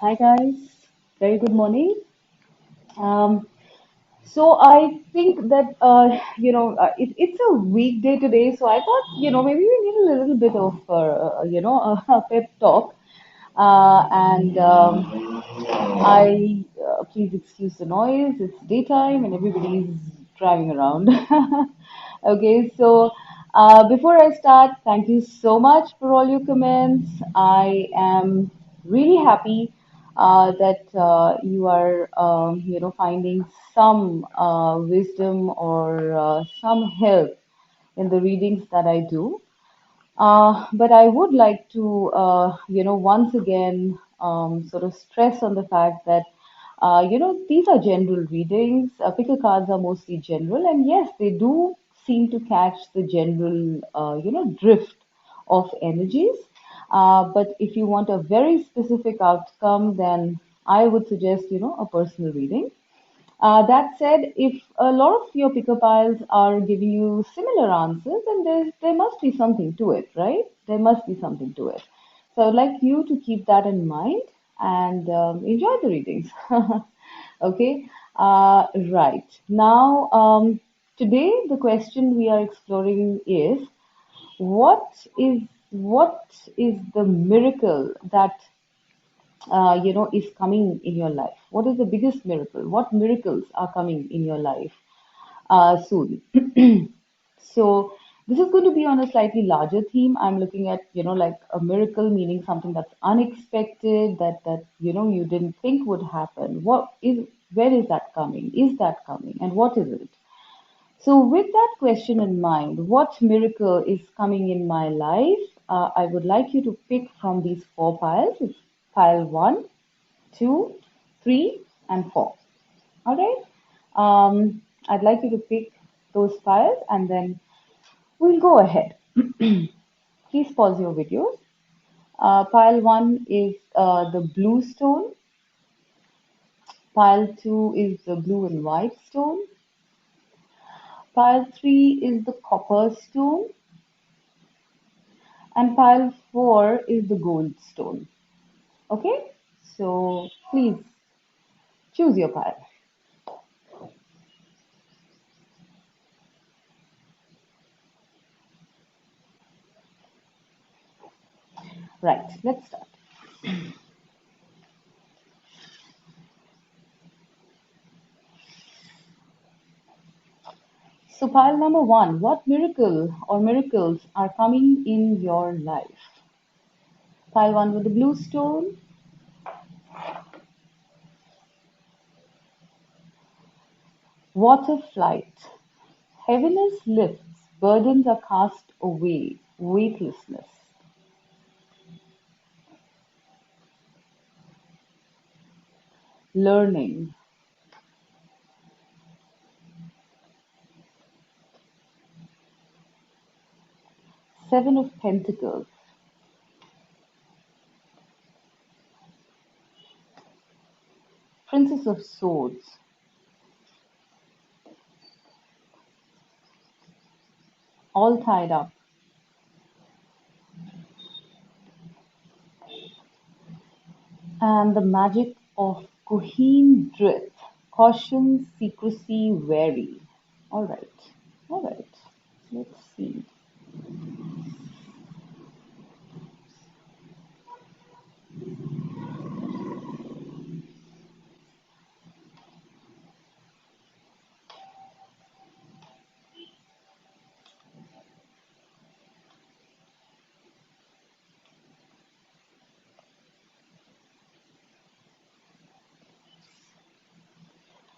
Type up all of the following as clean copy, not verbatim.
Hi guys, very good morning. Um, so I think that it's a weekday today, so I thought maybe we need a little bit of a pep talk, and I please excuse the noise. It's daytime and everybody's driving around. Okay, so before I start, thank you so much for all your comments. I am really happy that you are, finding some wisdom or some help in the readings that I do. But I would like to, once again, sort of stress on the fact that, these are general readings. Picker cards are mostly general, and yes, they do seem to catch the general, drift of energies. But if you want a very specific outcome, then I would suggest, a personal reading. That said, if a lot of your picker piles are giving you similar answers, then there must be something to it, right? There must be something to it. So I'd like you to keep that in mind and enjoy the readings. Okay, right. Now, today the question we are exploring is what is what is the miracle that is coming in your life? What is the biggest miracle? What miracles are coming in your life soon? So this is going to be on a slightly larger theme. I'm looking at, like a miracle, meaning something that's unexpected, that you didn't think would happen. Where is that coming? Is that coming? And what is it? So, with that question in mind, what miracle is coming in my life? I would like you to pick from these four piles. It's pile one, two, three, and four. All right. I'd like you to pick those piles and then we'll go ahead. Please pause your videos. Pile one is the blue stone. Pile two is the blue and white stone. Pile three is the copper stone. And pile four is the gold stone. Okay? So please choose your pile. Right, let's start. So, pile number one, what miracle or miracles are coming in your life? Pile one with the blue stone, water flight. Heaviness lifts, burdens are cast away, weightlessness. Learning. Seven of Pentacles. Princess of Swords. All tied up. And the magic of Kuhin Drith. Caution, secrecy, wary. All right. All right. Let's see.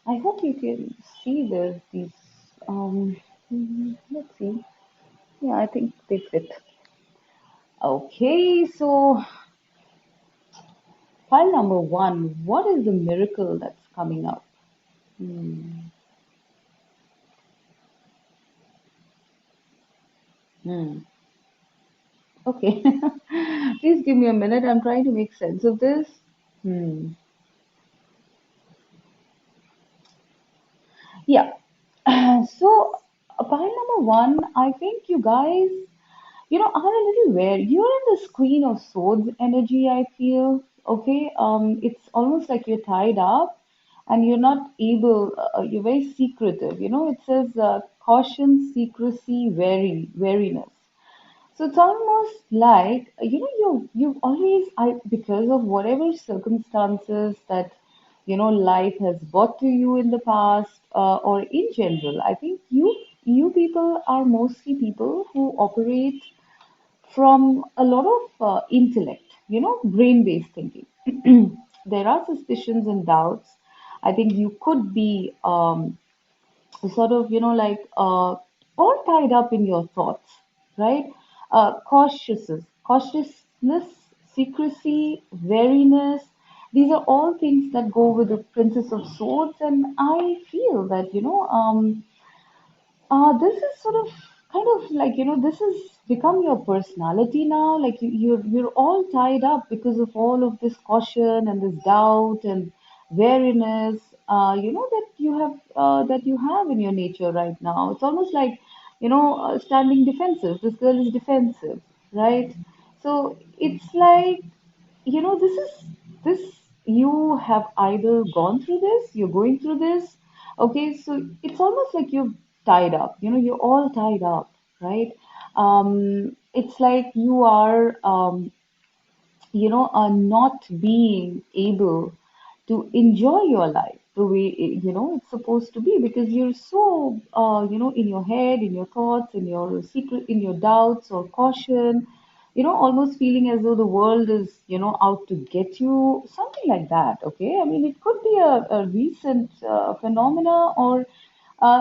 I hope you can see these. Let's see. Yeah, I think they fit. Okay, so file number one. What is the miracle that's coming up? Hmm. Hmm. Okay. Please give me a minute. I'm trying to make sense of this. Hmm. Yeah. So, pile number one, I think you guys, are a little weird. You're in this Queen of Swords energy, I feel. Okay, it's almost like you're tied up and you're not able, you're very secretive. It says caution, secrecy, wariness. So it's almost like you've always because of whatever circumstances that life has brought to you in the past, or in general. I think you people are mostly people who operate from a lot of intellect, brain-based thinking. There are suspicions and doubts. I think you could be sort of, all tied up in your thoughts, right? Cautiousness, secrecy, wariness. These are all things that go with the Princess of Swords, and I feel that, this is sort of kind of like, this has become your personality now. Like you're all tied up because of all of this caution and this doubt and wariness, that you have in your nature right now. It's almost like, standing defensive. This girl is defensive, right? So it's like, this you have either gone through this, you're going through this. Okay, so it's almost like you're tied up, you're all tied up, right? It's like you are not being able to enjoy your life the way it's supposed to be, because you're so in your head, in your thoughts, in your secret, in your doubts or caution, almost feeling as though the world is out to get you, something like that. Okay, I mean, it could be a recent phenomena, or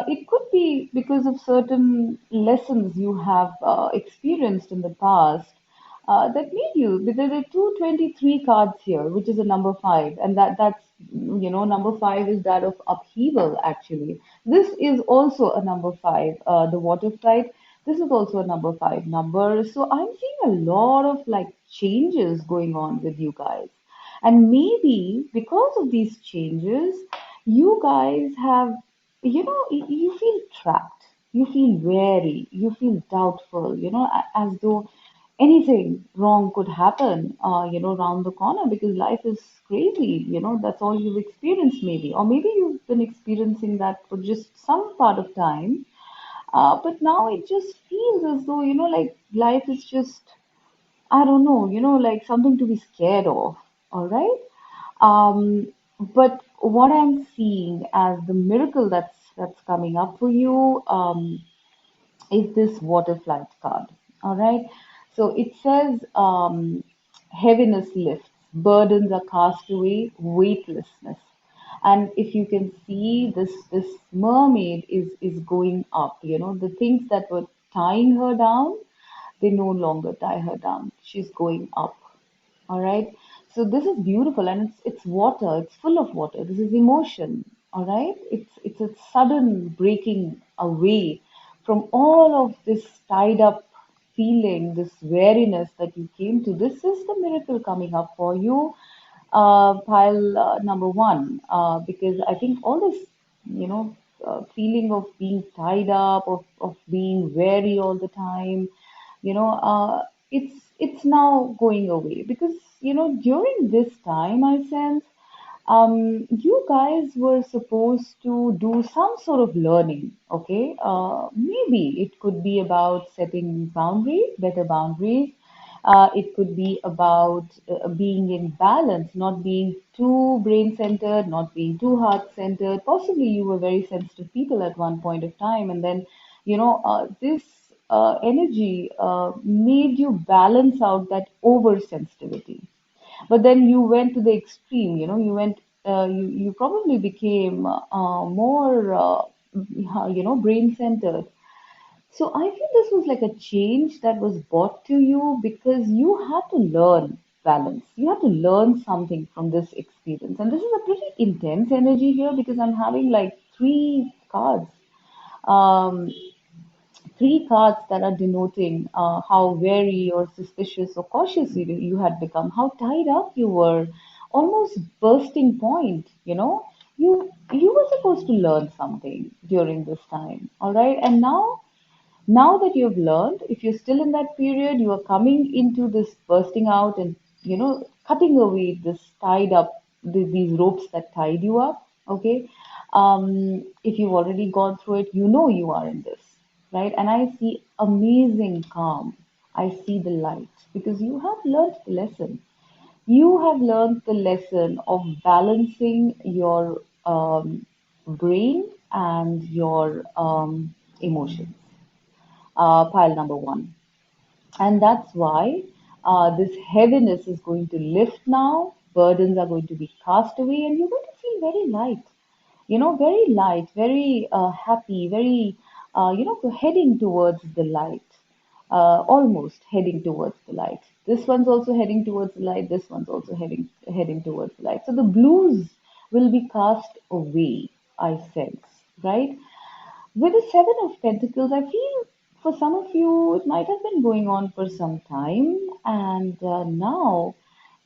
it could be because of certain lessons you have experienced in the past, that made you, because there are 223 cards here, which is a number five, and that's number five is that of upheaval. Actually, this is also a number five, the water flight. This is also a number five number. So I'm seeing a lot of like changes going on with you guys, and maybe because of these changes, you guys have, you feel trapped, you feel wary, you feel doubtful, as though anything wrong could happen, around the corner, because life is crazy. That's all you've experienced, maybe, or maybe you've been experiencing that for just some part of time. But now it just feels as though, like life is just, I don't know, like something to be scared of. All right. But what I'm seeing as the miracle that's coming up for you, is this water flight card. All right. So it says, heaviness lifts, burdens are cast away, weightlessness. And if you can see, this mermaid is going up. The things that were tying her down, they no longer tie her down. She's going up. All right. So this is beautiful, and it's water. It's full of water. This is emotion. All right. It's a sudden breaking away from all of this tied up feeling, this weariness that you came to. This is the miracle coming up for you, pile number one, because I think all this, feeling of being tied up, of being weary all the time, it's now going away, because during this time I sense, you guys were supposed to do some sort of learning. Okay, maybe it could be about setting boundaries, better boundaries. It could be about being in balance, not being too brain centered, not being too heart centered. Possibly you were very sensitive people at one point of time, and then this energy made you balance out that oversensitivity. But then you went to the extreme. You probably became more brain centered. So I feel this was like a change that was brought to you because you had to learn balance. You had to learn something from this experience. And this is a pretty intense energy here, because I'm having like three cards. Um, Three cards that are denoting how wary or suspicious or cautious you had become, how tied up you were, almost bursting point. You were supposed to learn something during this time, all right? And now that you've learned, if you're still in that period, you are coming into this bursting out, and cutting away this tied up, these ropes that tied you up. Okay. If you've already gone through it, you know you are in this, right? And I see amazing calm. I see the light because you have learned the lesson. You have learned the lesson of balancing your brain and your emotions. Pile number one. And that's why this heaviness is going to lift now, burdens are going to be cast away, and you're going to feel very light, very light, very happy, very, heading towards the light, almost heading towards the light. This one's also heading towards the light. This one's also heading towards the light. So the blues will be cast away, I sense, right? With the Seven of Pentacles, I feel for some of you it might have been going on for some time, and now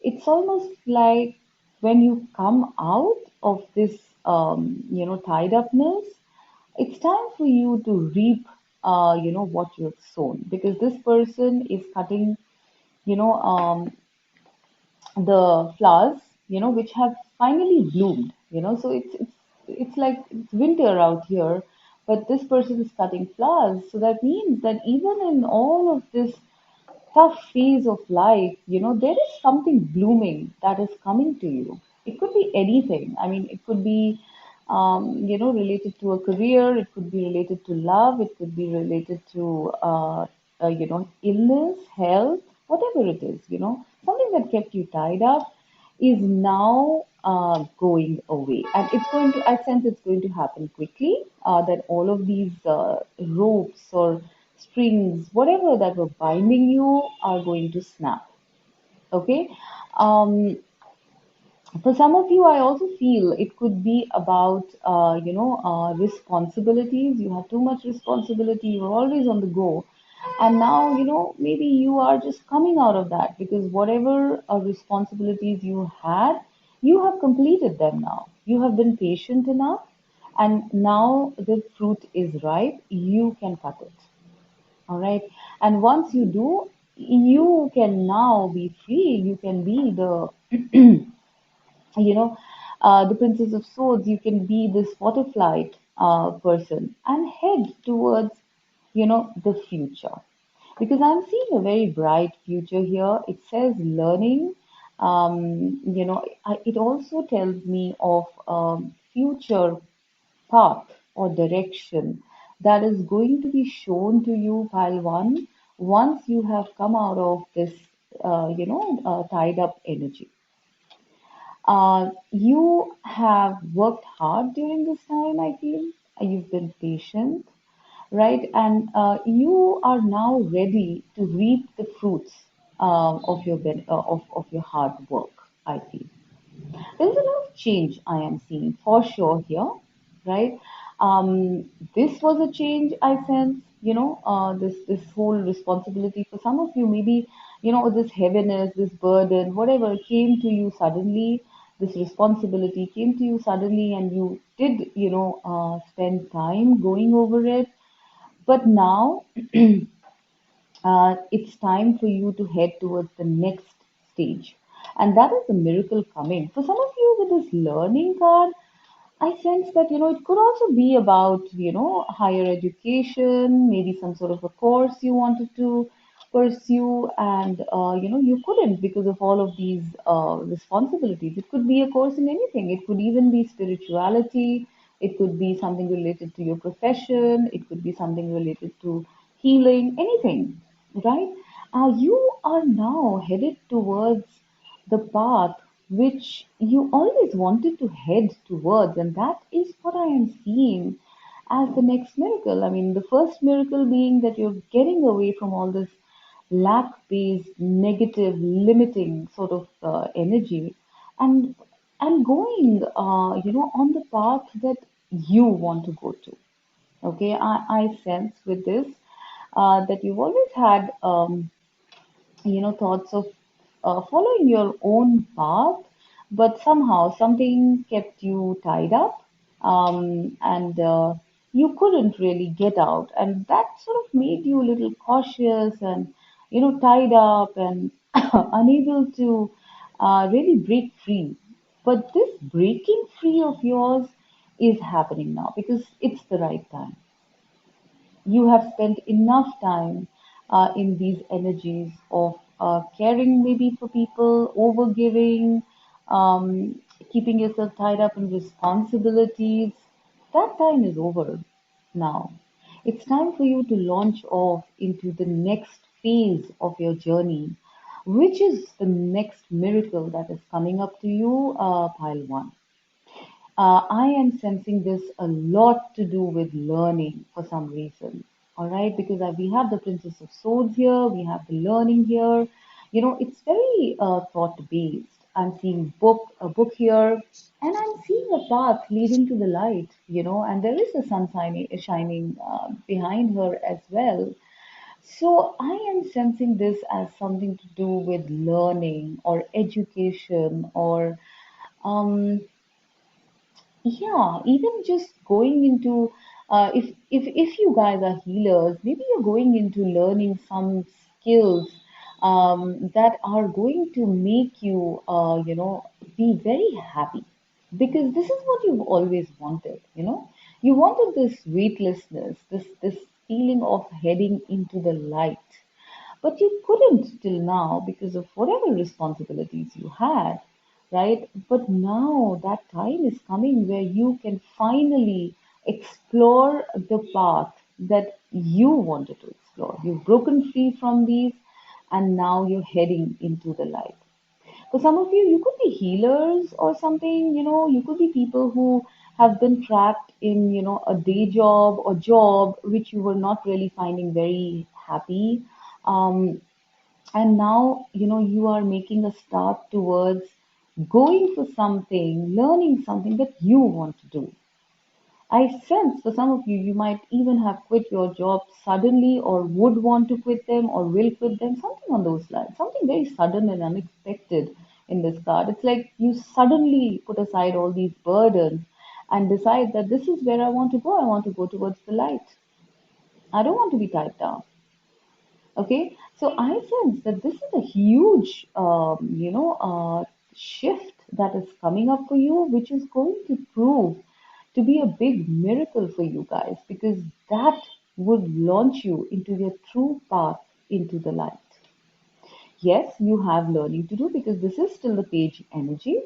it's almost like when you come out of this, tied upness, it's time for you to reap, what you have sown, because this person is cutting, you know, the flowers, which have finally bloomed, so it's like it's winter out here, but this person is cutting flowers. So that means that even in all of this tough phase of life, there is something blooming that is coming to you. It could be anything. I mean, it could be, related to a career. It could be related to love. It could be related to, illness, health, whatever it is, something that kept you tied up is now going away. And I sense it's going to happen quickly, that all of these ropes or strings, whatever that were binding you, are going to snap. Okay. Um, for some of you, I also feel it could be about, responsibilities. You have too much responsibility. You're always on the go. And now, maybe you are just coming out of that because whatever responsibilities you had, you have completed them now. You have been patient enough. And now the fruit is ripe. You can cut it. All right. And once you do, you can now be free. You can be the you know, the Princess of Swords, you can be this butterfly person and head towards, the future. Because I'm seeing a very bright future here. It says learning. It also tells me of future path or direction that is going to be shown to you, pile one, once you have come out of this, tied up energy. You have worked hard during this time, I feel. You've been patient, right? And you are now ready to reap the fruits of your hard work, I feel. There's a lot of change I am seeing for sure here, right? This was a change I sense, this whole responsibility for some of you, maybe, this heaviness, this burden, whatever came to you suddenly, this responsibility came to you suddenly, and you did, spend time going over it. But now it's time for you to head towards the next stage. And that is the miracle coming. For some of you with this learning card, I sense that, it could also be about, higher education, maybe some sort of a course you wanted to pursue and, you couldn't because of all of these responsibilities. It could be a course in anything. It could even be spirituality. It could be something related to your profession. It could be something related to healing, anything, right? You are now headed towards the path which you always wanted to head towards, and that is what I am seeing as the next miracle. I mean, the first miracle being that you're getting away from all this lack based, negative, limiting sort of energy and going, on the path that you want to go to. Okay, I sense with this that you've always had. Thoughts of following your own path, but somehow something kept you tied up, and you couldn't really get out, and that sort of made you a little cautious and tied up, and unable to really break free. But this breaking free of yours is happening now because it's the right time. You have spent enough time in these energies of caring maybe for people, overgiving, um, keeping yourself tied up in responsibilities. That time is over now. It's time for you to launch off into the next phase of your journey, which is the next miracle that is coming up to you, pile one. I am sensing this a lot to do with learning for some reason. All right, because we have the Princess of Swords here, we have the learning here. You know, it's very thought based. I'm seeing a book here, and I'm seeing a path leading to the light. You know, and there is the sun shining behind her as well. So I am sensing this as something to do with learning or education or um, yeah, even just going into if you guys are healers, maybe you're going into learning some skills that are going to make you be very happy because this is what you've always wanted, you know. You wanted this weightlessness, this feeling of heading into the light, but you couldn't till now because of whatever responsibilities you had, right? But now that time is coming where you can finally explore the path that you wanted to explore. You've broken free from these, and now you're heading into the light. For some of you, you could be healers or something, you know, you could be people who have been trapped in, you know, a day job or job which you were not really finding very happy. Um, and now, you know, you are making a start towards going for something, learning something that you want to do. I sense for some of you, you might even have quit your job suddenly or would want to quit them or will quit them, something on those lines, something very sudden and unexpected in this card. It's like you suddenly put aside all these burdens and decide that this is where I want to go. I want to go towards the light. I don't want to be tied down. Okay, so I sense that this is a huge, shift that is coming up for you, which is going to prove to be a big miracle for you guys because that would launch you into your true path into the light. Yes, you have learning to do because this is still the page energy,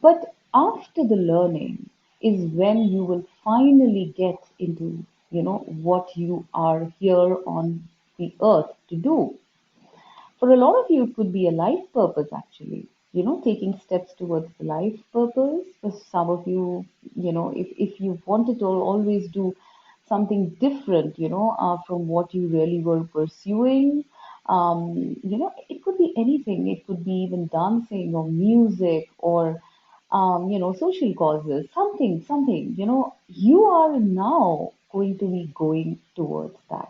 but after the learning is when you will finally get into, you know, what you are here on the earth to do. For a lot of you, it could be a life purpose actually, you know, taking steps towards the life purpose. For some of you, you know, if you wanted to always do something different, you know, from what you really were pursuing, you know, it could be anything. It could be even dancing or music or, you know, social causes, something, you know, you are now going to be going towards that.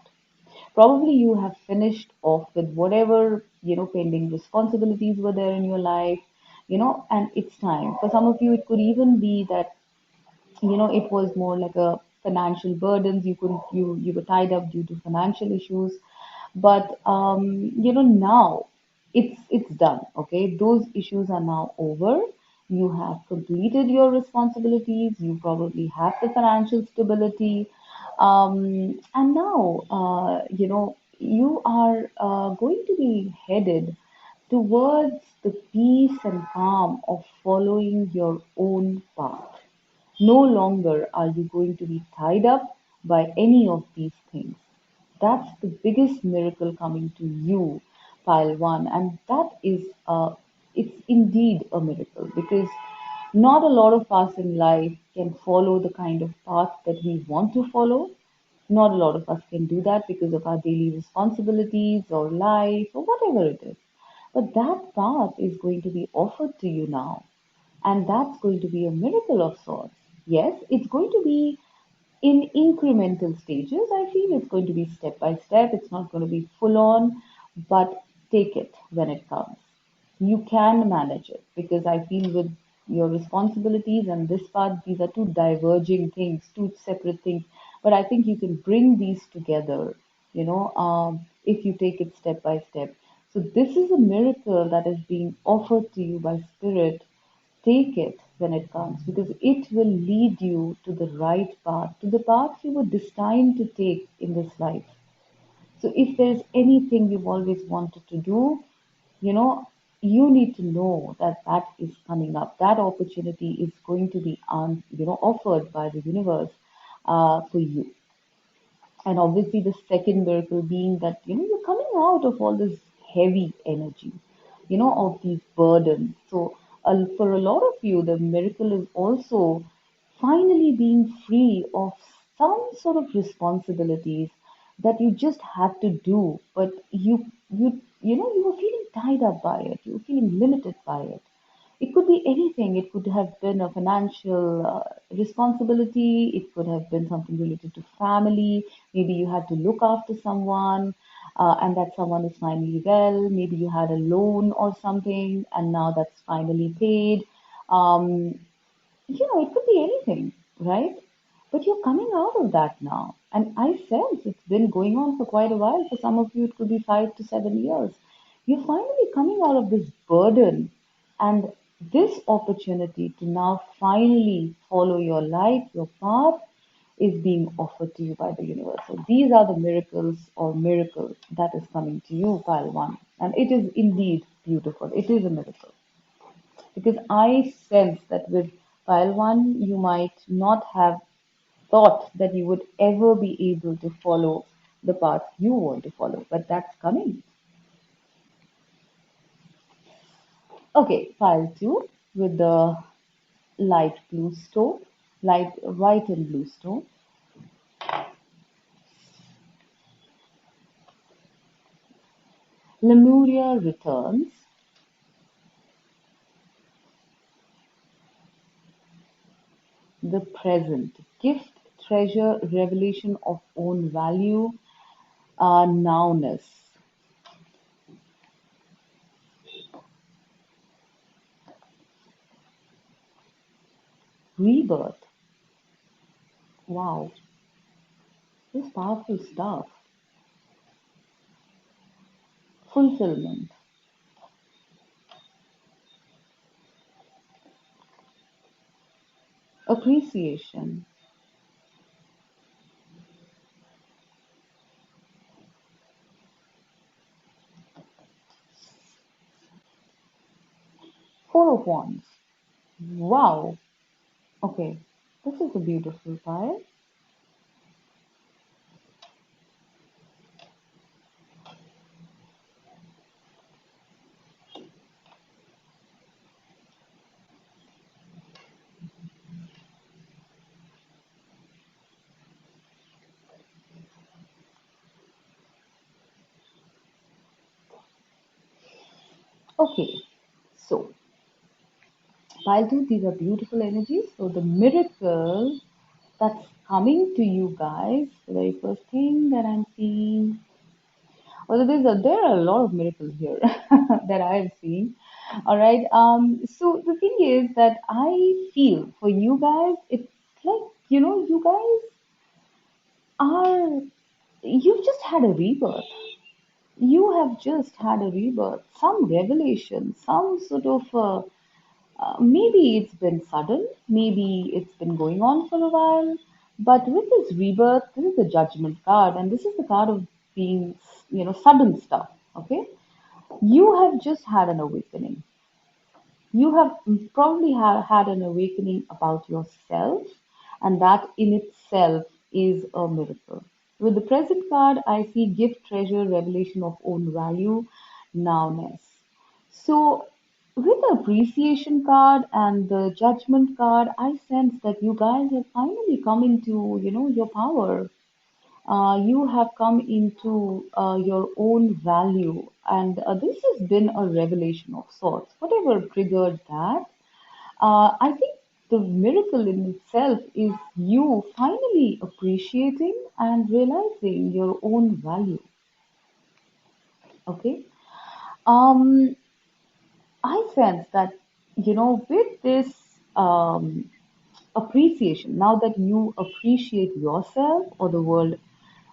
Probably you have finished off with whatever, you know, pending responsibilities were there in your life, you know, and it's time. For some of you, it could even be that, you know, it was more like a financial burdens. You were tied up due to financial issues, but you know, now it's done. Okay, those issues are now over. You have completed your responsibilities. You probably have the financial stability, and now you know, you are going to be headed towards the peace and calm of following your own path. No longer are you going to be tied up by any of these things. That's the biggest miracle coming to you, pile one, and that is it's indeed a miracle because not a lot of us in life can follow the kind of path that we want to follow. Not a lot of us can do that because of our daily responsibilities or life or whatever it is. But that path is going to be offered to you now. And that's going to be a miracle of sorts. Yes, it's going to be in incremental stages. I feel it's going to be step by step. It's not going to be full on, but take it when it comes. You can manage it because I feel with your responsibilities and this part, these are two diverging things, two separate things. But I think you can bring these together, if you take it step by step. So this is a miracle that is being offered to you by Spirit. Take it when it comes because it will lead you to the right path, to the path you were destined to take in this life. So if there's anything you've always wanted to do, you know, you need to know that that is coming up. That opportunity is going to be, offered by the universe for you. And obviously, the second miracle being that, you're coming out of all this heavy energy, of these burdens. So, for a lot of you, the miracle is also finally being free of some sort of responsibilities that you just had to do, but you were feeling tied up by it. You were feeling limited by it. It could be anything. It could have been a financial responsibility. It could have been something related to family. Maybe you had to look after someone, and that someone is finally well. Maybe you had a loan or something, and now that's finally paid. Um, it could be anything, right? But you're coming out of that now. And I sense it's been going on for quite a while. For some of you, it could be 5 to 7 years. You're finally coming out of this burden and this opportunity to now finally follow your life, your path, is being offered to you by the universe. So these are the miracles or miracle that is coming to you, pile one. And it is indeed beautiful. It is a miracle because I sense that with file one, you might not have thought that you would ever be able to follow the path you want to follow, but that's coming. Okay, file two with the light blue stone, light white and blue stone. Lemuria returns. The present, gift, treasure, revelation of own value, nowness, rebirth. Wow, this is powerful stuff. Fulfillment, appreciation, Four of Wands. Wow. Okay, this is a beautiful pile. Okay, so pile two, these are beautiful energies. So the miracle that's coming to you guys, the very first thing that I'm seeing, well, there are a lot of miracles here that I've seen. All right. So the thing is that I feel for you guys, it's like, you guys are, you've just had a rebirth. You have just had a rebirth, some revelation, some sort of maybe it's been sudden, maybe it's been going on for a while, but with this rebirth, this is the judgment card, and this is the card of being, sudden stuff. Okay, you have just had an awakening. You have probably had an awakening about yourself, and that in itself is a miracle. With the present card, I see gift, treasure, revelation of own value, nowness. So, with the appreciation card and the judgment card, I sense that you guys have finally come into, your power. You have come into your own value, and this has been a revelation of sorts. Whatever triggered that, I think the miracle in itself is you finally appreciating and realizing your own value. Okay. Um, I sense that, with this appreciation, now that you appreciate yourself or the world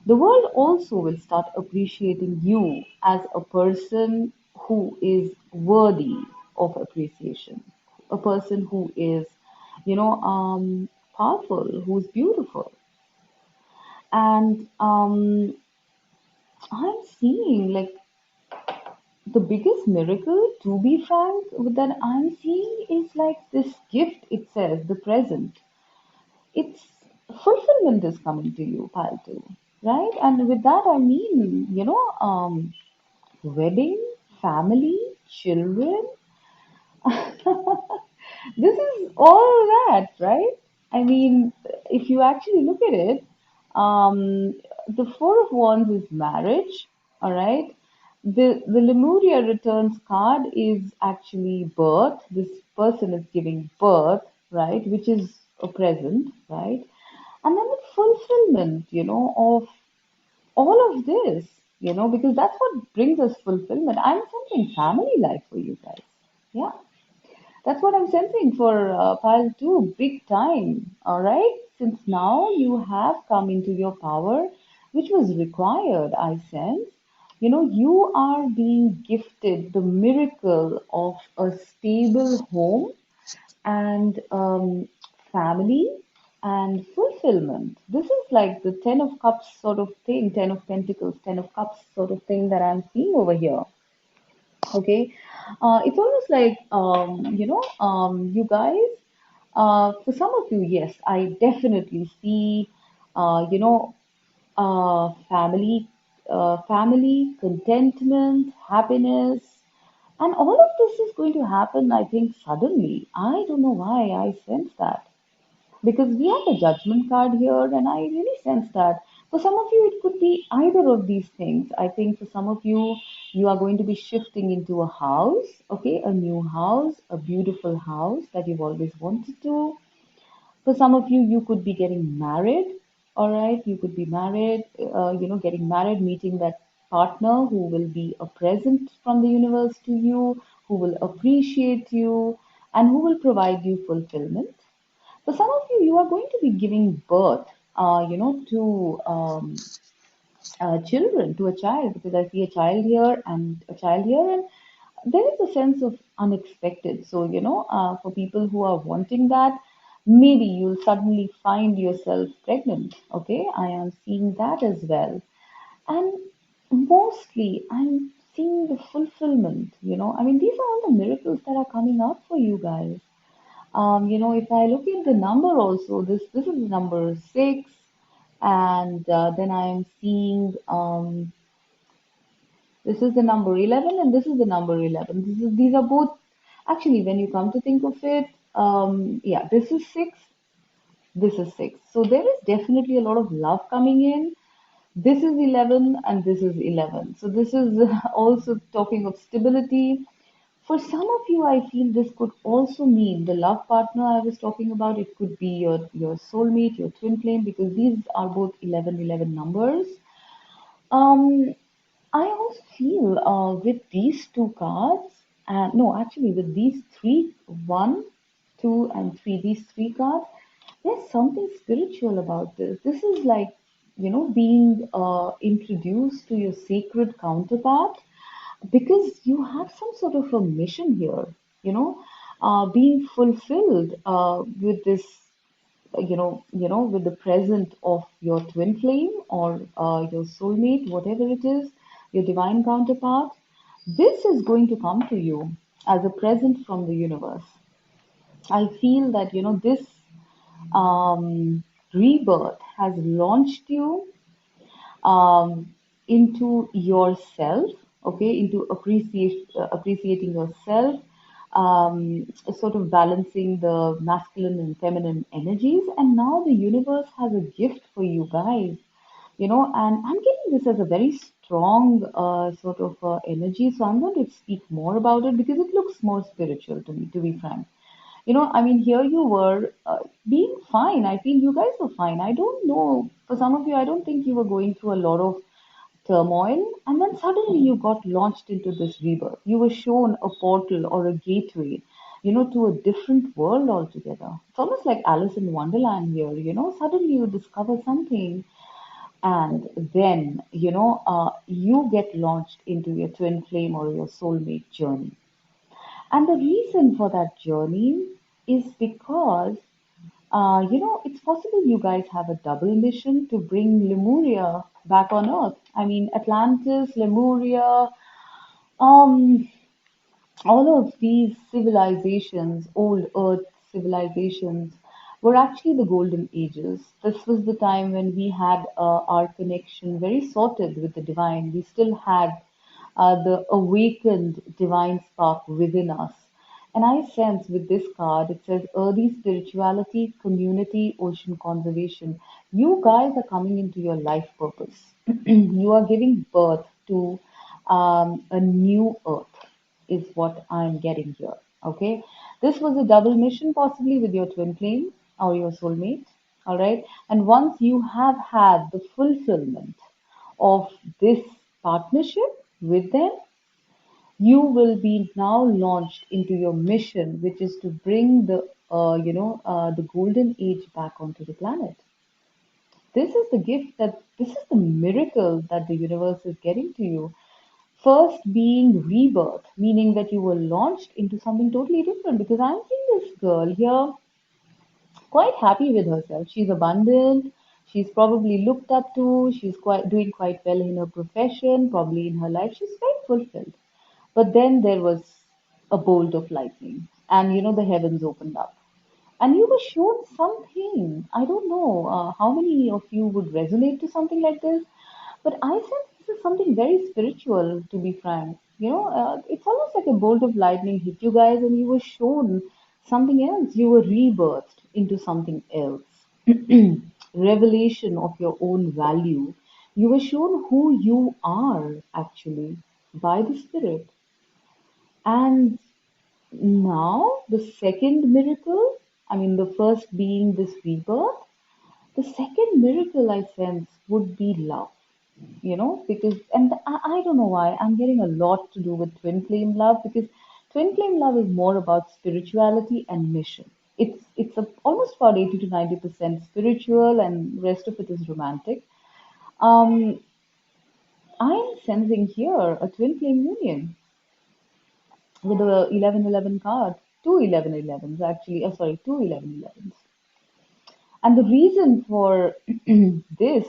the world also will start appreciating you as a person who is worthy of appreciation, a person who is, powerful, who's beautiful. And I'm seeing like the biggest miracle, to be frank, that I'm seeing is like this gift itself, the present. It's fulfillment is coming to you, Paltu, right? And with that, I mean, wedding, family, children, this is all that, right? I mean, if you actually look at it, the Four of Wands is marriage, all right? The Lemuria returns card is actually birth. This person is giving birth, right? Which is a present, right? And then the fulfillment, of all of this, because that's what brings us fulfillment. I'm sensing family life for you guys. Yeah. That's what I'm sensing for pile two, big time. All right. Since now you have come into your power, which was required, I sense. You are being gifted the miracle of a stable home and family and fulfillment. This is like the Ten of Cups sort of thing, Ten of Pentacles, Ten of Cups sort of thing that I'm seeing over here. Okay, it's almost like you guys. For some of you, yes, I definitely see, you know, family, contentment, happiness, and all of this is going to happen. I think suddenly. I don't know why I sense that because we have a judgment card here, and I really sense that for some of you, it could be either of these things. I think for some of you, you are going to be shifting into a house, okay, a new house, a beautiful house that you've always wanted to. For some of you, you could be getting married, all right, you could be married, getting married, meeting that partner who will be a present from the universe to you, who will appreciate you, and who will provide you fulfillment. For some of you, you are going to be giving birth, to children, to a child, because I see a child here and a child here, and there is a sense of unexpected. So, for people who are wanting that, maybe you'll suddenly find yourself pregnant. Okay, I am seeing that as well. And mostly, I'm seeing the fulfillment. I mean, these are all the miracles that are coming up for you guys. If I look at the number also, this is number 6, and then I am seeing this is the number 11, and this is the number 11. These are both actually, when you come to think of it, yeah, this is 6, this is 6. So there is definitely a lot of love coming in. This is 11, and this is 11. So this is also talking of stability. For some of you, I feel this could also mean the love partner I was talking about. It could be your soulmate, your twin flame, because these are both 11 numbers. Um, I also feel with these two cards, and no, actually with these three, 1, 2, and 3, these three cards, there's something spiritual about this. This is like, being introduced to your sacred counterpart because you have some sort of a mission here, being fulfilled with this, with the present of your twin flame or your soulmate, whatever it is, your divine counterpart. This is going to come to you as a present from the universe. I feel that, this rebirth has launched you into yourself, okay, into appreciating yourself, sort of balancing the masculine and feminine energies. And now the universe has a gift for you guys, and I'm getting this as a very strong sort of energy. So I'm going to speak more about it because it looks more spiritual to me, to be frank. I mean, here you were being fine. I feel you guys were fine. I don't know. For some of you, I don't think you were going through a lot of turmoil. And then suddenly you got launched into this rebirth. You were shown a portal or a gateway, to a different world altogether. It's almost like Alice in Wonderland here, Suddenly you discover something and then you get launched into your twin flame or your soulmate journey. And the reason for that journey is because it's possible you guys have a double mission to bring Lemuria back on Earth. I mean, Atlantis, Lemuria, um, all of these civilizations, old Earth civilizations, were actually the golden ages. This was the time when we had our connection very sorted with the divine. We still had the awakened divine spark within us. And I sense with this card, it says early spirituality, community, ocean conservation. You guys are coming into your life purpose. You are giving birth to a new earth is what I'm getting here. Okay. This was a double mission, possibly with your twin flame or your soulmate. All right. And once you have had the fulfillment of this partnership with them, you will be now launched into your mission, which is to bring the golden age back onto the planet. This is the gift that this is the miracle that the universe is getting to you. First being rebirth, meaning that you were launched into something totally different. Because I'm seeing this girl here quite happy with herself. She's abundant. She's probably looked up to. She's quite doing quite well in her profession, probably in her life. She's very fulfilled. But then there was a bolt of lightning, and the heavens opened up. And you were shown something. I don't know how many of you would resonate to something like this, but I sense this is something very spiritual, to be frank. It's almost like a bolt of lightning hit you guys, and you were shown something else. You were rebirthed into something else. Revelation of your own value. You were shown who you are actually by the Spirit. And now, the second miracle, I mean, the first being this rebirth, the second miracle I sense would be love, because, and I don't know why, I'm getting a lot to do with twin flame love because twin flame love is more about spirituality and mission. It's almost about 80 to 90% spiritual and rest of it is romantic. Um, I'm sensing here a twin flame union with the 1111 card, two 1111s actually, sorry, two 1111s. And the reason for this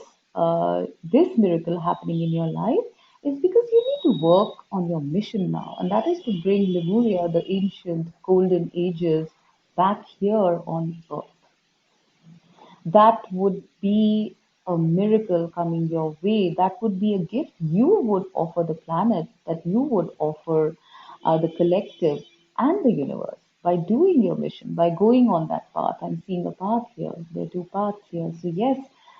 miracle happening in your life is because you need to work on your mission now, and that is to bring Lemuria, the ancient golden ages, back here on Earth. That would be a miracle coming your way. That would be a gift you would offer the planet, that you would offer the collective and the universe by doing your mission, by going on that path. I'm seeing a path here. There are two paths here. So, yes,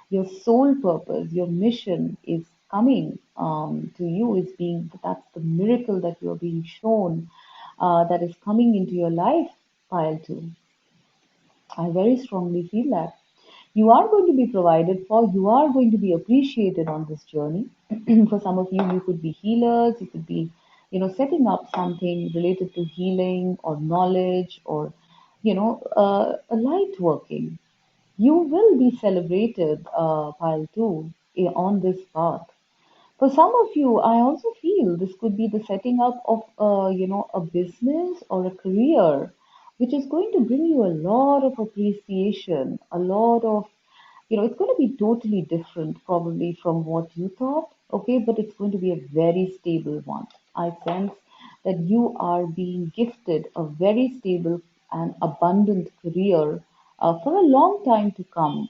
your soul purpose, your mission is coming to you, is being that's the miracle that you're being shown that is coming into your life, pile two. I very strongly feel that. You are going to be provided for, you are going to be appreciated on this journey. For some of you, you could be healers, you could be, setting up something related to healing or knowledge or, a light working. You will be celebrated, pile two, on this path. For some of you, I also feel this could be the setting up of a business or a career, which is going to bring you a lot of appreciation, a lot of, it's going to be totally different probably from what you thought, okay, but it's going to be a very stable one. I sense that you are being gifted a very stable and abundant career for a long time to come.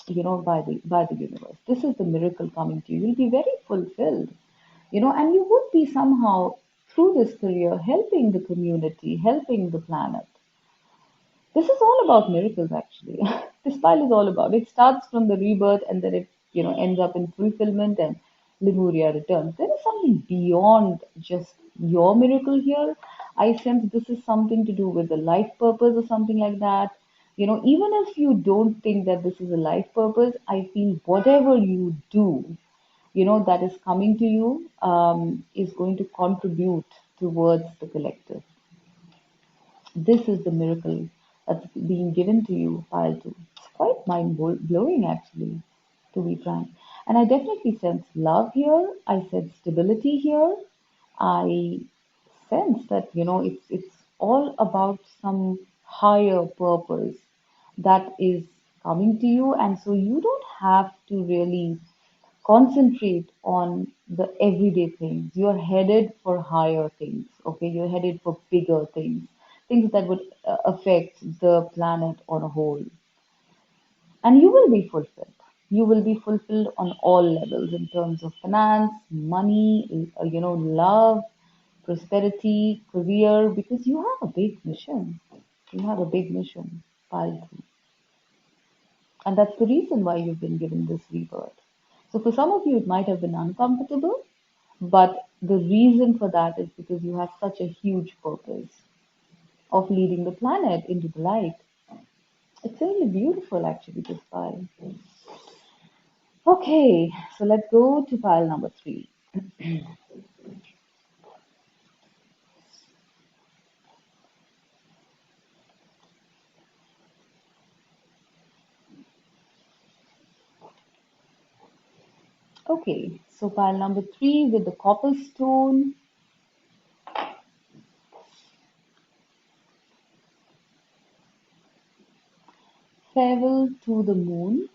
By the universe. This is the miracle coming to you. You'll be very fulfilled, and you would be somehow through this career helping the community, helping the planet. This is all about miracles, actually. This pile is all about. It starts from the rebirth and then it, ends up in fulfillment and Lemuria returns. There is something beyond just your miracle here. I sense this is something to do with the life purpose or something like that. Even if you don't think that this is a life purpose, I feel whatever you do, that is coming to you, is going to contribute towards the collective. This is the miracle that's being given to you, pile two. It's quite mind blowing, actually. to be frank. And I definitely sense love here. I sense stability here. I sense that, it's all about some higher purpose that is coming to you. And so you don't have to really concentrate on the everyday things. You're headed for higher things, okay? You're headed for bigger things, things that would affect the planet on a whole. And you will be fulfilled. You will be fulfilled on all levels in terms of finance, money, love, prosperity, career, because you have a big mission. You have a big mission, pile three. And that's the reason why you've been given this rebirth. So for some of you, it might have been uncomfortable, but the reason for that is because you have such a huge purpose of leading the planet into the light. It's really beautiful, actually, this pile. Okay, so let's go to pile number three. Okay, so pile number three with the copperstone, farewell to the moon,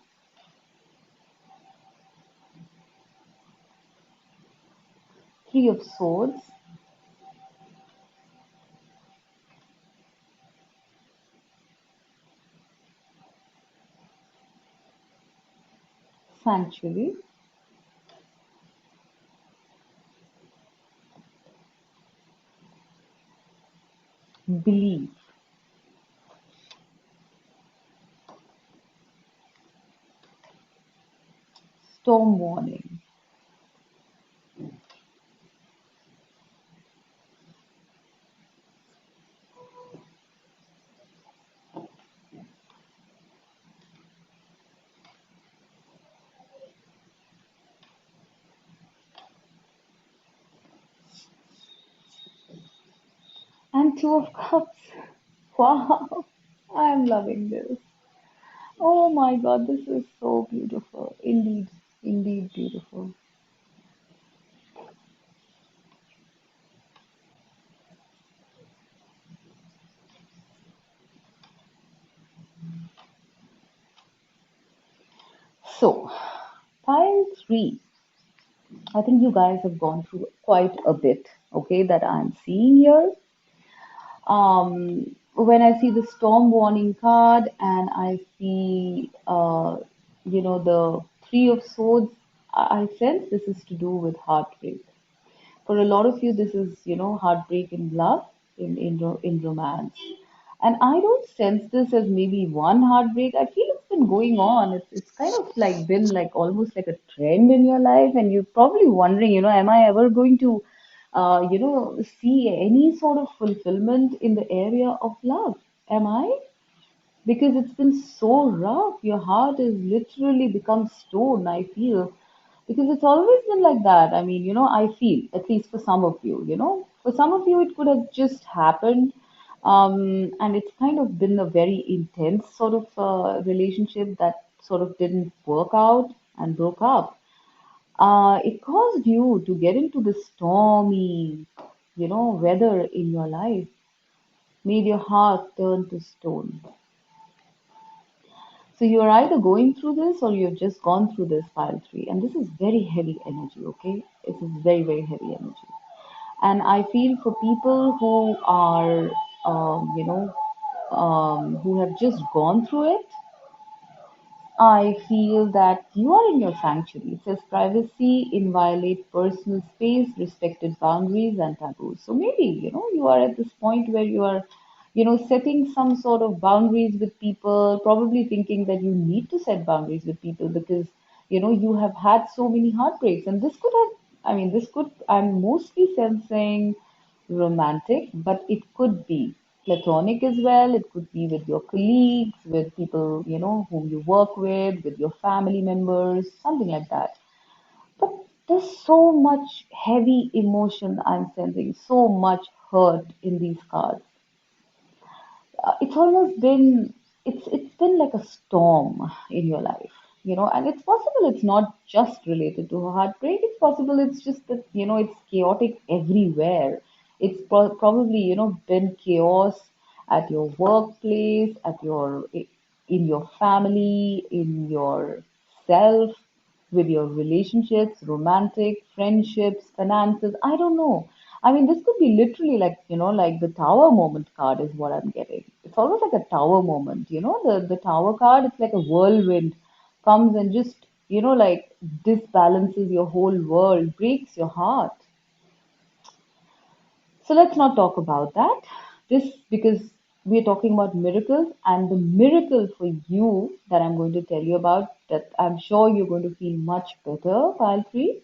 three of swords, sanctuary, belief, storm warning. And two of cups. Wow, I'm loving this. Oh my God, this is so beautiful. Indeed, indeed beautiful. So, pile three. I think you guys have gone through quite a bit, okay, that I'm seeing here. When I see the storm warning card and I see, the Three of Swords, I sense this is to do with heartbreak. For a lot of you, this is, heartbreak in love, in romance. And I don't sense this as maybe one heartbreak. I feel it's been going on. It's kind of like been like almost like a trend in your life, and you're probably wondering, am I ever going to, see any sort of fulfillment in the area of love? Am I? Because it's been so rough. Your heart has literally become stone, I feel. Because it's always been like that. I mean, I feel, at least for some of you, for some of you, it could have just happened. And it's kind of been a very intense sort of relationship that sort of didn't work out and broke up. It caused you to get into the stormy, weather in your life, made your heart turn to stone. So you're either going through this or you've just gone through this pile three. And this is very heavy energy, okay? This is very, very heavy energy. And I feel for people who are, who have just gone through it, I feel that you are in your sanctuary. It says privacy, inviolate personal space, respected boundaries and taboos. So maybe, you are at this point where you are, setting some sort of boundaries with people, probably thinking that you need to set boundaries with people because, you have had so many heartbreaks. And this could have, I'm mostly sensing romantic, but it could be platonic as well. It could be with your colleagues, with people, whom you work with your family members, something like that. But there's so much heavy emotion I'm sensing, so much hurt in these cards. It's almost been, it's been like a storm in your life. and it's possible it's not just related to heartbreak. It's possible it's just that, it's chaotic everywhere. It's probably, been chaos at your workplace, in your family, in your self, with your relationships, romantic, friendships, finances. I don't know. I mean, this could be literally like, like the tower moment card is what I'm getting. It's almost like a tower moment, the tower card, it's like a whirlwind comes and just, like disbalances your whole world, breaks your heart. So let's not talk about that. This because we're talking about miracles, and the miracle for you that I'm going to tell you about, that I'm sure you're going to feel much better, pile three,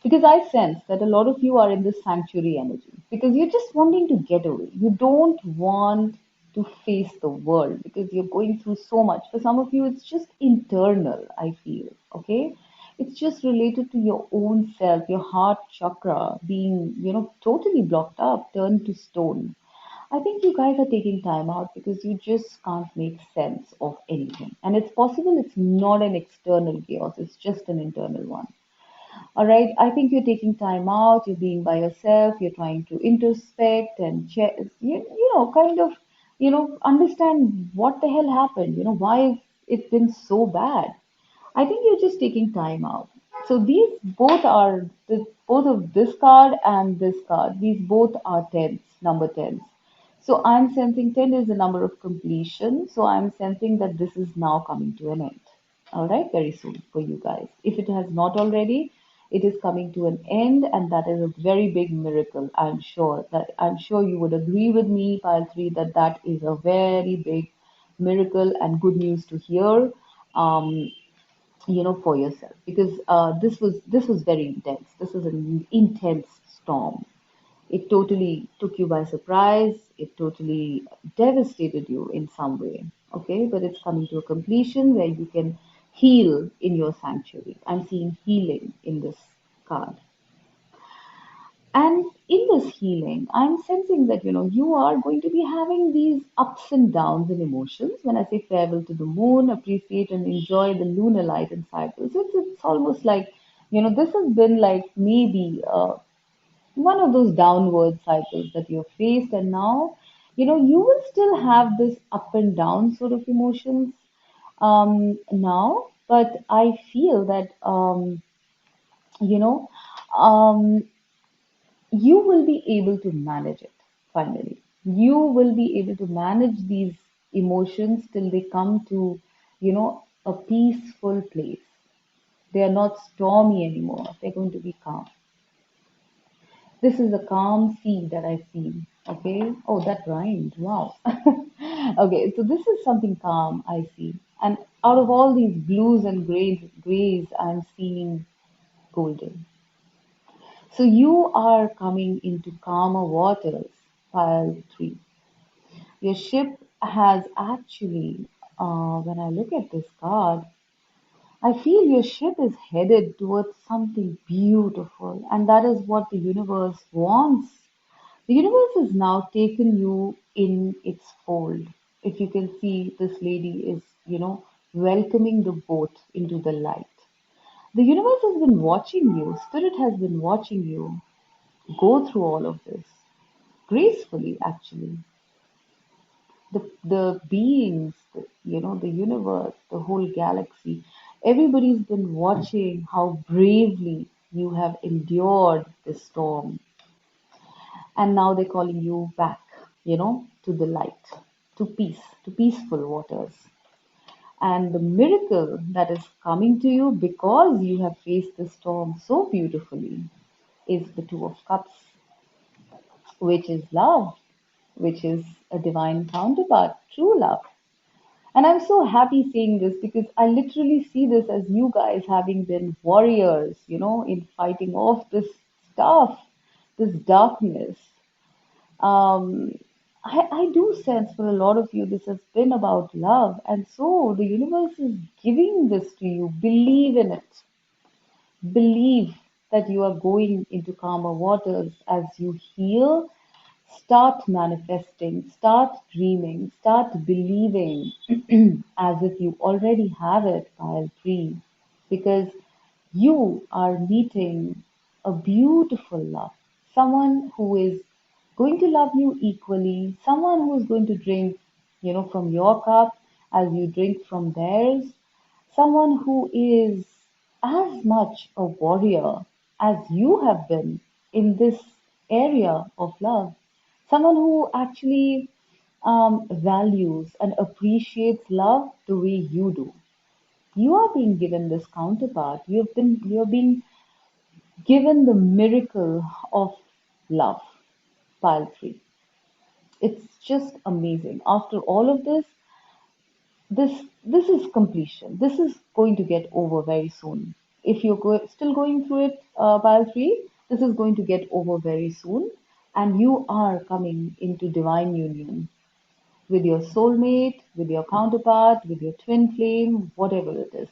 because I sense that a lot of you are in this sanctuary energy because you're just wanting to get away. You don't want to face the world because you're going through so much. For some of you, it's just internal, I feel. Okay. It's just related to your own self, your heart chakra being, totally blocked up, turned to stone. I think you guys are taking time out because you just can't make sense of anything. And it's possible it's not an external chaos, it's just an internal one. All right, I think you're taking time out, you're being by yourself, you're trying to introspect and check, kind of, understand what the hell happened, why has it been so bad? I think you're just taking time out. So these both are, both of this card and this card, these both are tens, number tens. So I'm sensing 10 is the number of completion. So I'm sensing that this is now coming to an end. All right, very soon for you guys. If it has not already, it is coming to an end, and that is a very big miracle. I'm sure you would agree with me, pile three, that that is a very big miracle and good news to hear. Um, for yourself, because this was very intense. This is an intense storm. It totally took you by surprise. It totally devastated you in some way. Okay, but it's coming to a completion where you can heal in your sanctuary. I'm seeing healing in this card. And in this healing, I'm sensing that, you are going to be having these ups and downs in emotions. When I say farewell to the moon, appreciate and enjoy the lunar light and cycles, it's almost like, this has been like maybe one of those downward cycles that you've faced. And now, you will still have this up and down sort of emotions now, but I feel that, you know, um, you will be able to manage it finally. You will be able to manage these emotions till they come to, a peaceful place. They are not stormy anymore. They're going to be calm. This is a calm sea that I feel. Okay. Oh, that rhymed. Wow. Okay. So this is something calm I see. And out of all these blues and grays, I'm seeing golden. So you are coming into calmer waters, pile three. Your ship has actually, when I look at this card, I feel your ship is headed towards something beautiful, and that is what the universe wants. The universe has now taken you in its fold. If you can see, this lady is, welcoming the boat into the light. The universe has been watching you, spirit has been watching you go through all of this gracefully, actually. The beings, the universe, the whole galaxy, everybody's been watching how bravely you have endured this storm. And now they're calling you back, to the light, to peace, to peaceful waters. And the miracle that is coming to you because you have faced the storm so beautifully is the Two of Cups, which is love, which is a divine counterpart, true love. And I'm so happy seeing this because I literally see this as you guys having been warriors, in fighting off this stuff, this darkness. Um, I do sense for a lot of you this has been about love. And so the universe is giving this to you. Believe in it. Believe that you are going into calmer waters as you heal. Start manifesting, start dreaming, start believing as if you already have it, pile three, because you are meeting a beautiful love, someone who is going to love you equally, someone who is going to drink, from your cup as you drink from theirs, someone who is as much a warrior as you have been in this area of love, someone who actually values and appreciates love the way you do. You are being given this counterpart. You're being given the miracle of love. Pile three. It's just amazing. After all of this, this is completion. This is going to get over very soon. If you're still going through it, pile three, this is going to get over very soon, and you are coming into divine union with your soulmate, with your counterpart, with your twin flame, whatever it is.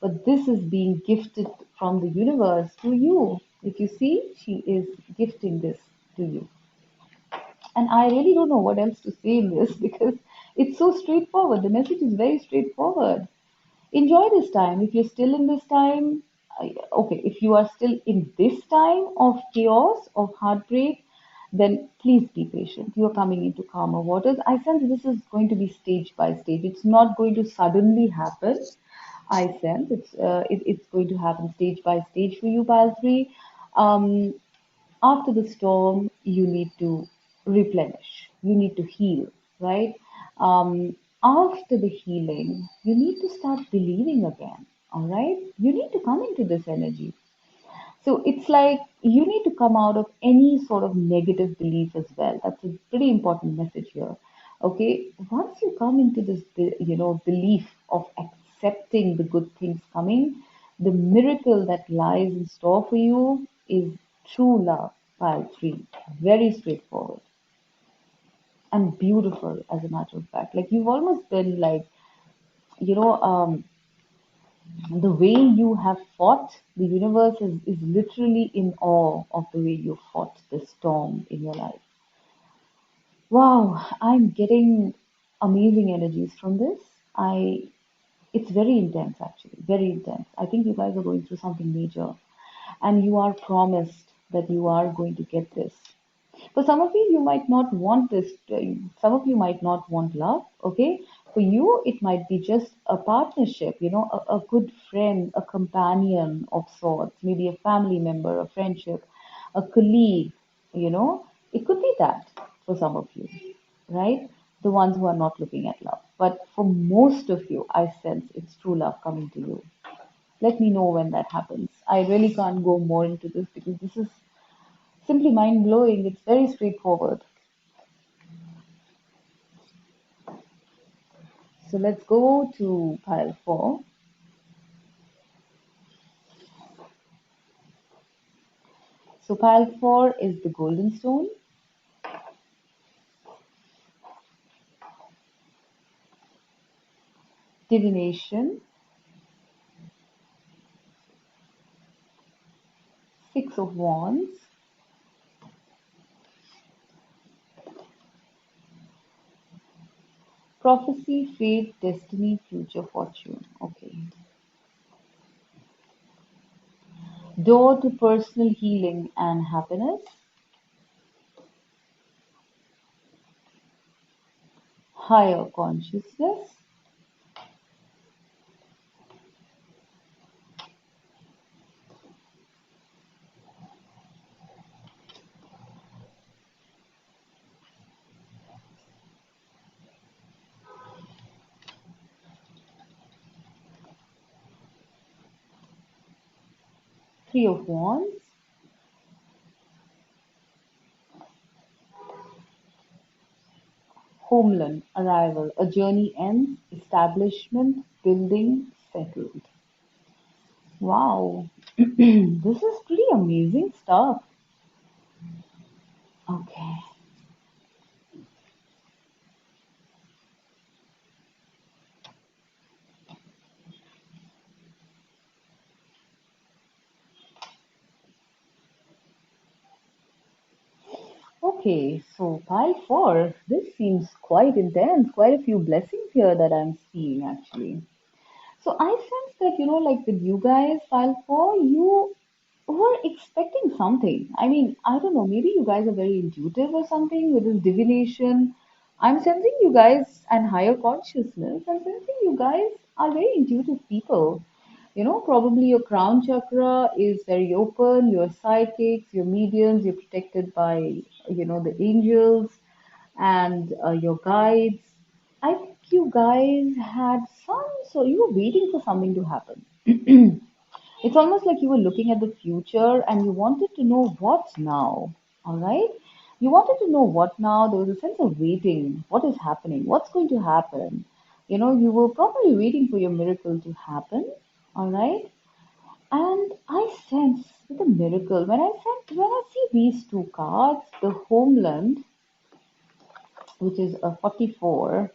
But this is being gifted from the universe to you. If you see, she is gifting this to you. And I really don't know what else to say in this because it's so straightforward. The message is very straightforward. Enjoy this time. If you're still in this time, okay, if you are still in this time of chaos, of heartbreak, then please be patient. You're coming into calmer waters. I sense this is going to be stage by stage. It's not going to suddenly happen. I sense it's going to happen stage by stage for you, pile three. Um, After the storm, you need to replenish, you need to heal, right? After the healing, you need to start believing again, all right? You need to come into this energy. So it's like you need to come out of any sort of negative belief as well. That's a pretty important message here. Okay, once you come into this, belief of accepting the good things coming, the miracle that lies in store for you is true love. Pile three, very straightforward and beautiful, as a matter of fact. Like you've almost been like, you know, um, the way you have fought, the universe is literally in awe of the way you fought the storm in your life. Wow, I'm getting amazing energies from this. It's very intense actually, very intense. I think you guys are going through something major and you are promised that you are going to get this. For some of you might not want this. Some of you might not want love. Okay. For you, it might be just a partnership, a good friend, a companion of sorts, maybe a family member, a friendship, a colleague, it could be that for some of you, right? The ones who are not looking at love. But for most of you, I sense it's true love coming to you. Let me know when that happens. I really can't go more into this because this is simply mind blowing. It's very straightforward. So let's go to pile four. So pile four is the golden stone, divination, six of wands, prophecy, fate, destiny, future, fortune. Okay. Door to personal healing and happiness, higher consciousness, 3 of wands, homeland, arrival, a journey ends, establishment, building, settled. Wow, this is pretty amazing stuff. Okay. Okay, so pile four. This seems quite intense. Quite a few blessings here that I'm seeing actually. So I sense that, like with you guys, file four, you were expecting something. I mean, I don't know, maybe you guys are very intuitive or something with this divination. I'm sensing you guys and higher consciousness. I'm sensing you guys are very intuitive people. Probably your crown chakra is very open, you're psychics, you're mediums, you're protected by, the angels and your guides. I think you guys had so you were waiting for something to happen. It's almost like you were looking at the future and you wanted to know what now. All right? You wanted to know what now. There was a sense of waiting. What is happening? What's going to happen? You were probably waiting for your miracle to happen. All right? And I sense with a miracle when I see these two cards, the homeland, which is a 44,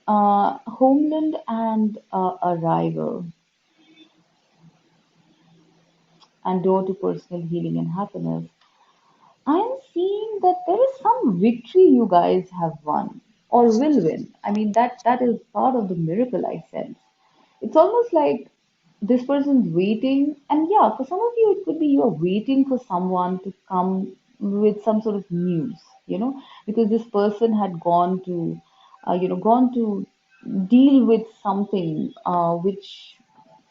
homeland and arrival, and door to personal healing and happiness. I'm seeing that there is some victory you guys have won or will win. I mean that is part of the miracle I sense. It's almost like this person's waiting, and yeah, for some of you it could be you are waiting for someone to come with some sort of news, because this person had gone to deal with something which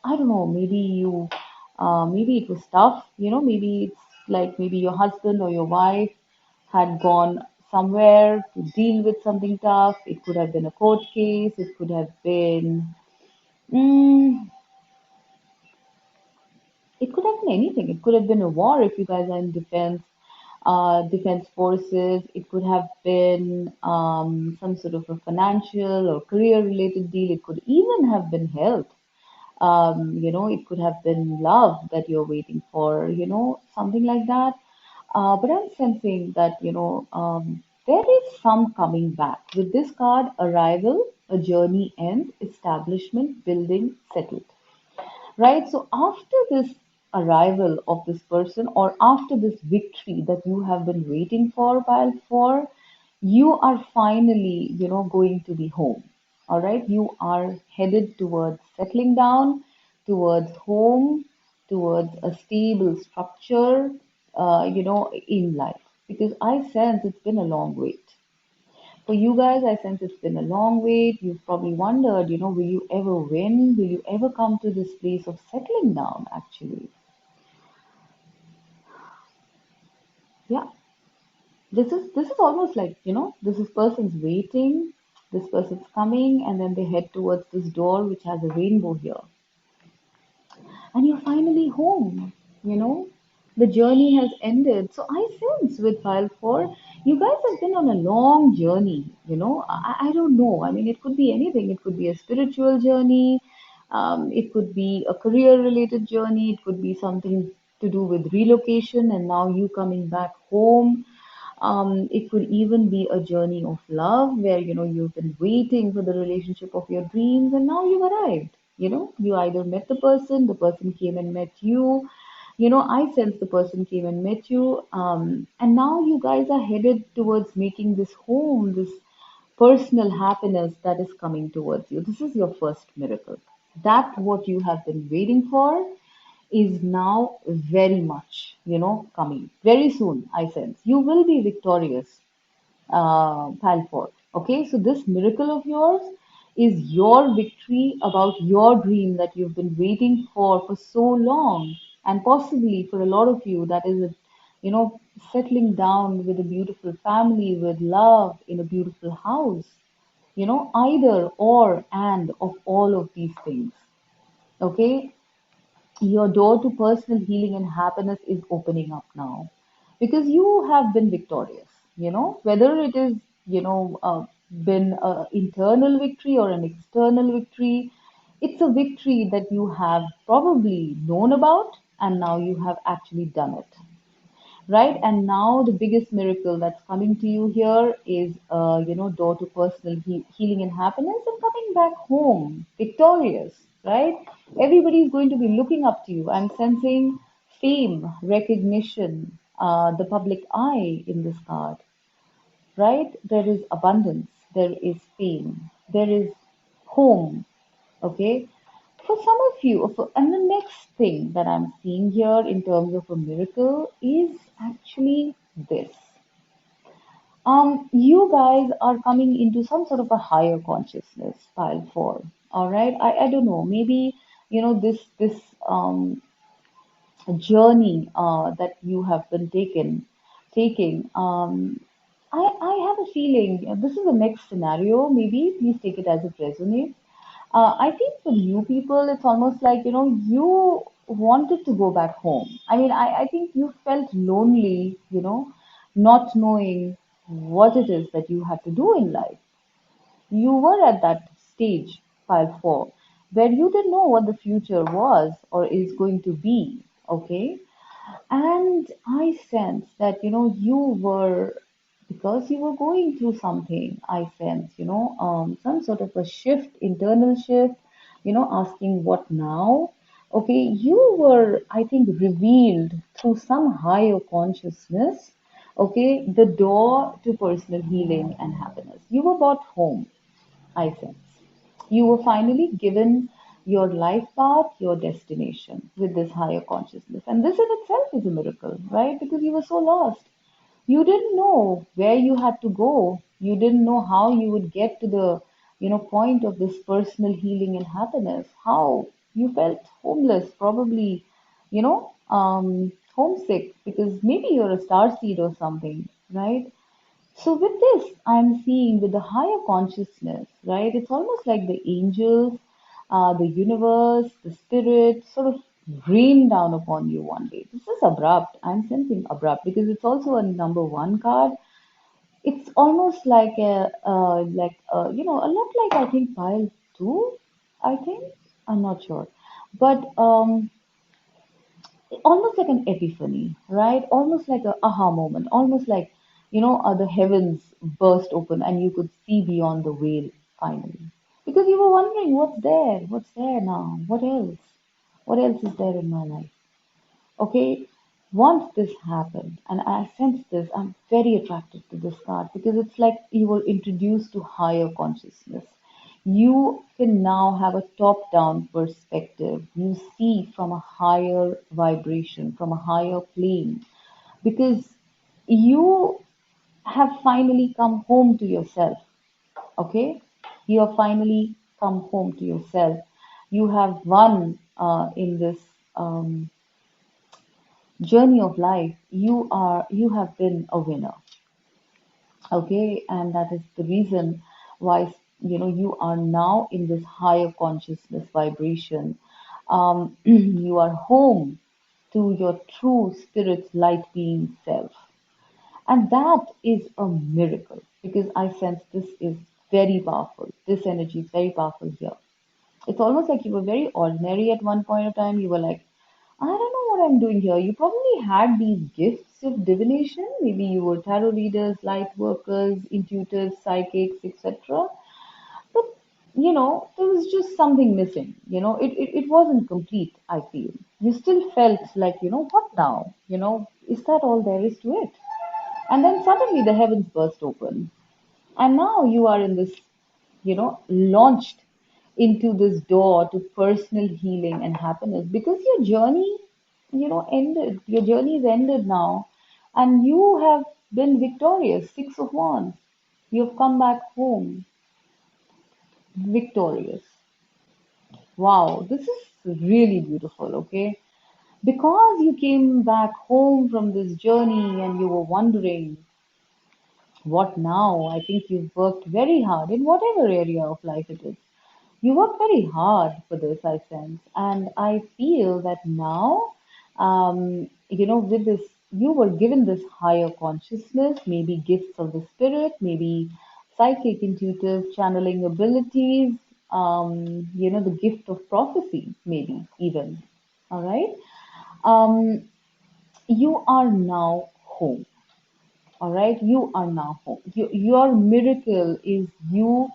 I don't know, maybe it was tough, maybe it's like maybe your husband or your wife had gone somewhere to deal with something tough. It could have been a court case, it could have been, mm, it could have been anything. It could have been a war if you guys are in defense forces. It could have been some sort of a financial or career related deal. It could even have been health. It could have been love that you're waiting for, something like that. But I'm sensing that, there is some coming back. With this card, arrival, a journey ends, establishment, building, settled. Right? So after this arrival of this person or after this victory that you have been waiting for, pile four, you are finally, going to be home. All right? You are headed towards settling down, towards home, towards a stable structure, in life. Because I sense it's been a long wait. For you guys, I sense it's been a long wait. You've probably wondered, will you ever win? Will you ever come to this place of settling down, actually? Yeah. This is almost like, this is person's waiting, this person's coming, and then they head towards this door which has a rainbow here. And you're finally home, you know. The journey has ended. So I sense with file four, you guys have been on a long journey, I don't know. I mean, it could be anything. It could be a spiritual journey, it could be a career related journey, it could be something to do with relocation and now you coming back home. It could even be a journey of love where you've been waiting for the relationship of your dreams and now you've arrived. You either met the person came and met you. I sense the person came and met you, and now you guys are headed towards making this home, this personal happiness that is coming towards you. This is your first miracle. That what you have been waiting for is now very much, coming. Very soon, I sense. You will be victorious, Palford. Okay, so this miracle of yours is your victory about your dream that you've been waiting for so long. And possibly for a lot of you, that is, settling down with a beautiful family, with love in a beautiful house. Either or and of all of these things. Okay, your door to personal healing and happiness is opening up now because you have been victorious, whether it is, been an internal victory or an external victory. It's a victory that you have probably known about and now you have actually done it, right? And now the biggest miracle that's coming to you here is, door to personal healing and happiness and coming back home victorious, right? Everybody is going to be looking up to you. I'm sensing fame, recognition, the public eye in this card, right? There is abundance, there is fame, there is home, okay? For some of you, and the next thing that I'm seeing here in terms of a miracle is actually this. You guys are coming into some sort of a higher consciousness, pile four. All right. I don't know. Maybe, this journey that you have been taking. I have a feeling this is the next scenario. Maybe please take it as it resonates. I think for you people, it's almost like, you wanted to go back home. I mean, I think you felt lonely, not knowing what it is that you had to do in life. You were at that stage, pile four, where you didn't know what the future was or is going to be. Okay. And I sense that, you were, because you were going through something, I sense, some sort of a shift, internal shift, asking what now? Okay, you were, I think, revealed through some higher consciousness, okay, the door to personal healing and happiness. You were brought home, I sense. You were finally given your life path, your destination with this higher consciousness. And this in itself is a miracle, right? Because you were so lost. You didn't know where you had to go. You didn't know how you would get to the, point of this personal healing and happiness. How you felt homeless, probably, homesick because maybe you're a star seed or something, right? So with this, I'm seeing with the higher consciousness, right? It's almost like the angels, the universe, the spirit sort of rain down upon you one day. This is abrupt. I'm sensing abrupt because it's also a number one card. It's almost like a lot like I think pile two. I think I'm not sure, but almost like an epiphany, right? Almost like a aha moment, almost like, the heavens burst open and you could see beyond the veil finally. Because you were wondering what's there now, what else is there in my life? Okay, once this happened, and I sense this, I'm very attracted to this card because it's like you were introduced to higher consciousness. You can now have a top down perspective. You see from a higher vibration, from a higher plane, because you have finally come home to yourself. Okay, you have finally come home to yourself. You have won in this. Journey of life, you have been a winner. Okay, and that is the reason why, you are now in this higher consciousness vibration. You are home to your true spirit's light being self, and that is a miracle because I sense this is very powerful. This energy is very powerful here. It's almost like you were very ordinary at one point of time. You were like, I don't know what I'm doing here. You probably had these gifts of divination. Maybe you were tarot readers, light workers, intuitives, psychics, etc. But, there was just something missing. It wasn't complete, I feel. You still felt like, what now? Is that all there is to it? And then suddenly the heavens burst open. And now you are in this, launched into this door to personal healing and happiness because your journey, ended. Your journey is ended now. And you have been victorious. Six of Wands. You've come back home victorious. Wow, this is really beautiful, okay? Because you came back home from this journey and you were wondering, what now? I think you've worked very hard in whatever area of life it is. You work very hard for this, I sense. And I feel that now, with this, you were given this higher consciousness, maybe gifts of the spirit, maybe psychic, intuitive, channeling abilities, the gift of prophecy, maybe even. All right. Um, you are now home. All right, you are now home. Your miracle is you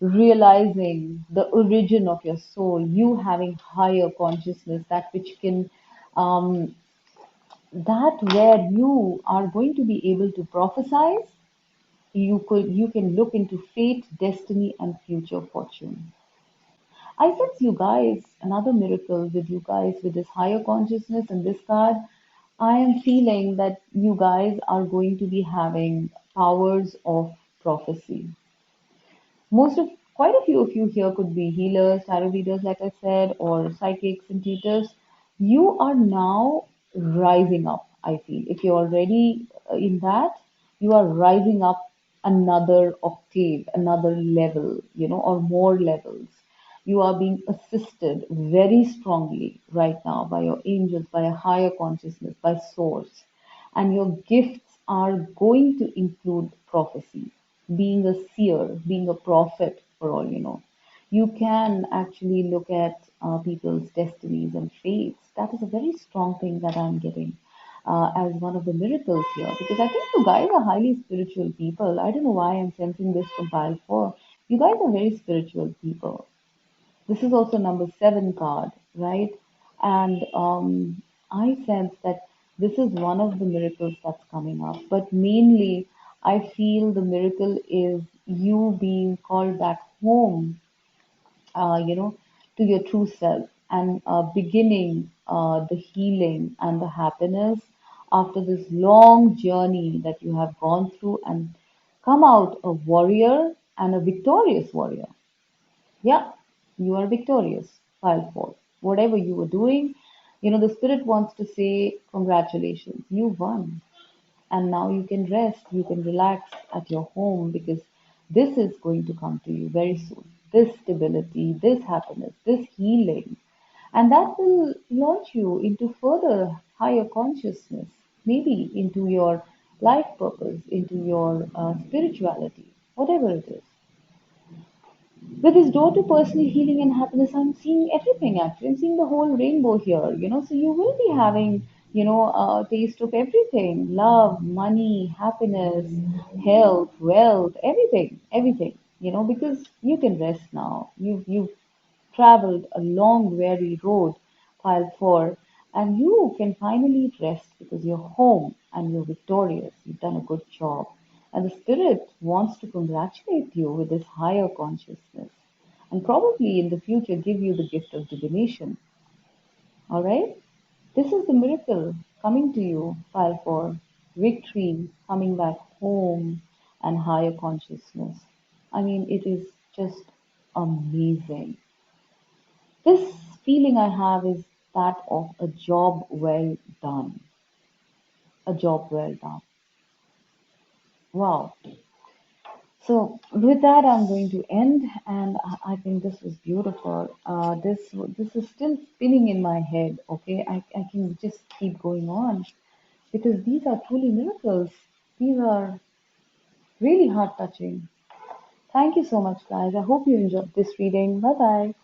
realizing the origin of your soul, you having higher consciousness, that which can um, that where you are going to be able to prophesize, you can look into fate, destiny, and future fortune. I sense you guys, another miracle with you guys with this higher consciousness and this card. I am feeling that you guys are going to be having powers of prophecy. Most of Quite a few of you here could be healers, tarot readers, like I said, or psychics and tutors. You are now rising up, I feel. If you're already in that, you are rising up another octave, another level, or more levels. You are being assisted very strongly right now by your angels, by a higher consciousness, by source. And your gifts are going to include prophecy, being a seer, being a prophet, for all you know. You can actually look at people's destinies and fates. That is a very strong thing that I'm getting as one of the miracles here, because I think you guys are highly spiritual people. I don't know why I'm sensing this from pile 4. You guys are very spiritual people. This is also number 7 card, right? And I sense that this is one of the miracles that's coming up. But mainly, I feel the miracle is you being called back home, uh, you know, to your true self, and beginning the healing and the happiness after this long journey that you have gone through, and come out a warrior and a victorious warrior. Yeah, you are victorious. File 4. Whatever you were doing, the spirit wants to say, congratulations, you won. And now you can rest, you can relax at your home, because this is going to come to you very soon. This stability, this happiness, this healing. And that will launch you into further higher consciousness, maybe into your life purpose, into your spirituality, whatever it is. With this door to personal healing and happiness, I'm seeing everything actually. I'm seeing the whole rainbow here, So you will be having, a taste of everything: love, money, happiness, health, wealth, everything, because you can rest now. You've traveled a long, weary road, pile 4, and you can finally rest because you're home and you're victorious. You've done a good job. And the spirit wants to congratulate you with this higher consciousness, and probably in the future give you the gift of divination. All right? This is the miracle coming to you, pile 4. Victory, coming back home, and higher consciousness. I mean, it is just amazing. This feeling I have is that of a job well done. A job well done. Wow. So with that, I'm going to end, and I think this was beautiful. This is still spinning in my head. Okay, I can just keep going on, because these are truly miracles. These are really heart touching. Thank you so much, guys. I hope you enjoyed this reading. Bye bye.